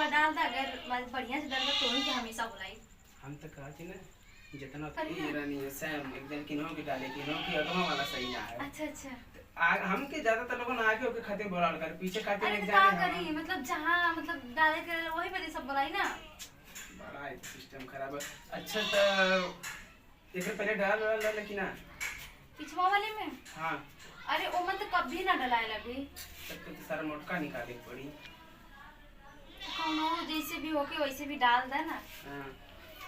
बार डाल दा, अगर बढ़िया से डाल तो ही के हमेशा बुलाई। हम तो कहती ना जितना रानी है सेम एकदम किनो की डाले किनो की अगवा वाला सही ना है। अच्छा अच्छा। हम के ज्यादातर लोगों ने आगे होके खाते बोलाल कर पीछे खाते अरे नहीं तो जाने का करी, मतलब जहां मतलब डाले के वही पे सब बुलाई ना। बड़ा सिस्टम खराब है। अच्छा तो एक पहले डाल लेकिन ना पिछवा वाले में। हां अरे ओ मन तो कभी ना डलाए लगे, तब तो सारा मोटका निकाले पड़ी। कौनो जैसे भी होके वैसे भी डाल दे ना। हां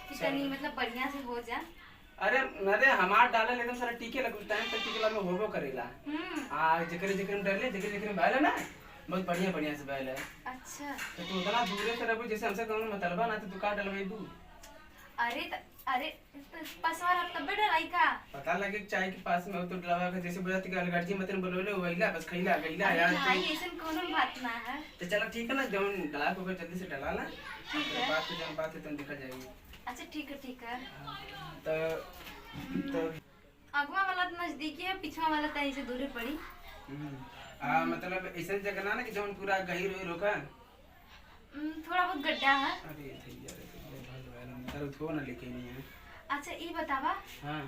कितनी मतलब बढ़िया से हो जा। अरे हमार डाले एकदम सारा टीके लग टाइम तक टीके में होबो करेला। जेकरे जेकरे डरले जेकरे जेकरे बैल ना बहुत बढ़िया बढ़िया से बैल है। अच्छा तो तू उतना दूर से रहबो जैसे हमसे कहूं मतलबा ना तो तू का डलवेबू। अरे पसवार अब तब डलाई का पता लगे चाय के पास में हो तो डलवा के जैसे बुझाती के अलगर्जी मतन बोलोले वहीला बस खइला गइला यार। भाई ऐसा कोनो बात ना है। तो चलो ठीक है ना जौन डला को जल्दी से डला ना। ठीक है। बात पे जब बात है तुम दिखा जाएगी। अच्छा ठीक है। तो अगवा वाला तो नजदीकी है, पिछवा वाला तो ऐसे दूरी पड़ी। मतलब ऐसा जगह ना कि जौन पूरा गहिर हुई रोका थोड़ा बहुत गड्ढा है। अरे भैया भगवान तर उसको ना लेके नहीं है। अच्छा ये बतावा। हां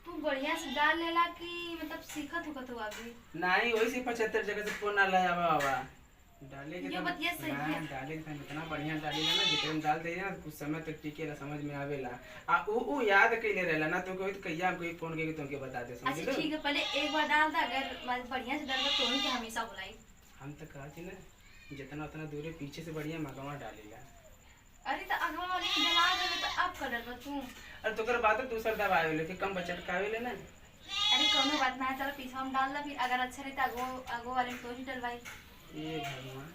तू बढ़िया से डाल लेला कि मतलब सीखत हो कतो अभी? नहीं वही से 75 जगह से फोन ना लाया बाबा डाले के ये बतिया सही है। डाले के इतना बढ़िया डाले ना जितने में डाल दे ना कुछ समय तक टिकेला समझ में आवेला। ऊ याद कइले रहला ना तो कोई कहिया कोई फोन के तुमके बता दे समझ लो। अच्छा ठीक है, पहले एक बार डाल दा, अगर बढ़िया से डाल तो ही के हमेशा बुलाई। हम तो कहती ना जितना उतना दूर पीछे से बढ़िया मगवा डालेला। अरे तो अगवा वाले की दवा दे तो अब कर दो तू। अरे तो कर बात दूसरा दवा आवेले कि कम बचत कावेले ना। अरे कोनो बात ना है, चलो पीछा में डाल दा, फिर अगर अच्छा रहता अगो वाले में तो ही डलवाई। ये भगवान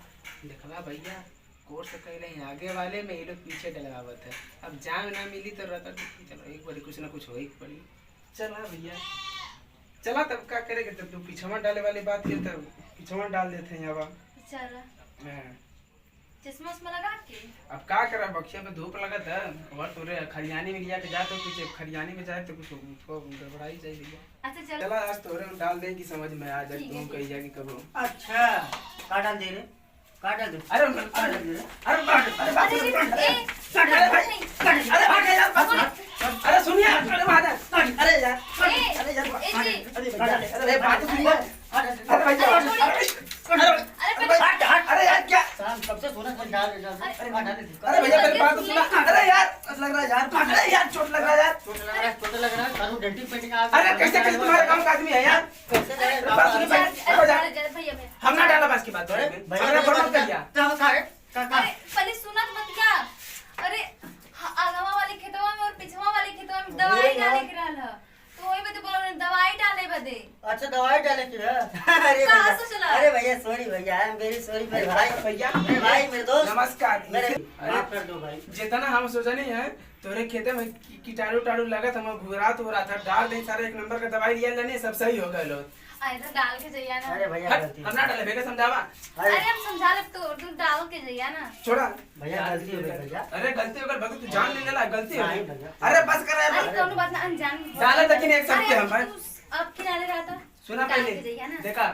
देखला भैया कोर्स कहले आगे वाले में ये लोग पीछे डलवावत है। अब जान ना मिली तो रहता चलो एक बार कुछ ना कुछ हो ही पड़ी। चला भैया चला तब का करेंगे तब तू पीछवा डाले वाली बात ये तब पीछवा डाल देते हैं अब। चल हां चश्मा उसमें लगा के अब का करा बक्से में धूप लगत है और तोरे खरियानी में लिया के जा तो पीछे खरियानी में जाए तो कुछ उसको गड़बड़ाई जाए भैया। अच्छा चल चला आज तोरे में डाल दे कि समझ में आ जाए तुम कही जाएगी कब। अच्छा का डाल दे रे का डाल दे। अरे अरे सुनिए अरे बात अरे यार अरे बात सुनिए अरे यार क्या सबसे सोना डाल अरे भैया मेरी बात सुना। अरे यार लग रहा है यार अरे यार चोट लग रहा है यार चोट लग रहा है कानून डेंटिंग पेंटिंग आ। अरे कैसे कैसे तुम्हारे गांव का आदमी है यार हम ना डाला बस की बात पहले सुना तो मत क्या। अरे आगवा वाले खेतवा में और पिछवा वाले खेतवा में दवाई डाले के रहल तो वही बदे बोल दवाई डाले बदे। अच्छा दवाई डाले की है। अरे कहां से चला? अरे भैया सॉरी भैया आई एम वेरी सॉरी मेरे भाई भैया मेरे भाई मेरे दोस्त नमस्कार। मेरे माफ कर दो भाई। जितना हम सोचा नहीं है तोरे खेते में कीटाणु टाड़ू लगत हम घुरात हो रहा था डाल दे सारे एक नंबर का दवाई लिया लेने सब सही हो गए लोग। ऐसा डाल के जइया ना। अरे भैया गलती हम ना डाले बेटा समझावा। अरे हम समझा ले तो तू डाल के जइया ना। छोड़ा भैया गलती हो गई भैया। अरे गलती हो गई भगत तू जान ले लेला गलती हो नहीं गई। भैया। अरे बस कर अरे यार कोनो बात ना अनजान डाले लेकिन एक शर्त पे हम भाई अब किनारे रहा था सुना डाल पहले के जइया ना। देखा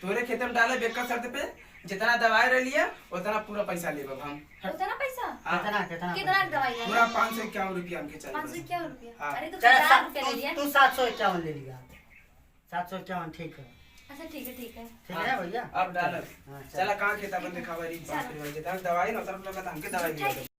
तोरे खेत में डाले बेकर शर्त पे जितना दवाई रह लिया उतना पूरा पैसा लेब हम। उतना पैसा कितना कितना कितना दवाई ले? पूरा 551 रुपया हमके चाहिए 551 रुपया। हाँ। अरे तो चल 50 रुपया ले लिया। तू 751 ले लिया 751 ठीक है अच्छा ठीक है ठीक है भैया। अब डाल हाँ, चल। चला कहाँ खेता बंद दिखावा री बात करी जितना दवाई ना उतना हमके दवाई दिया।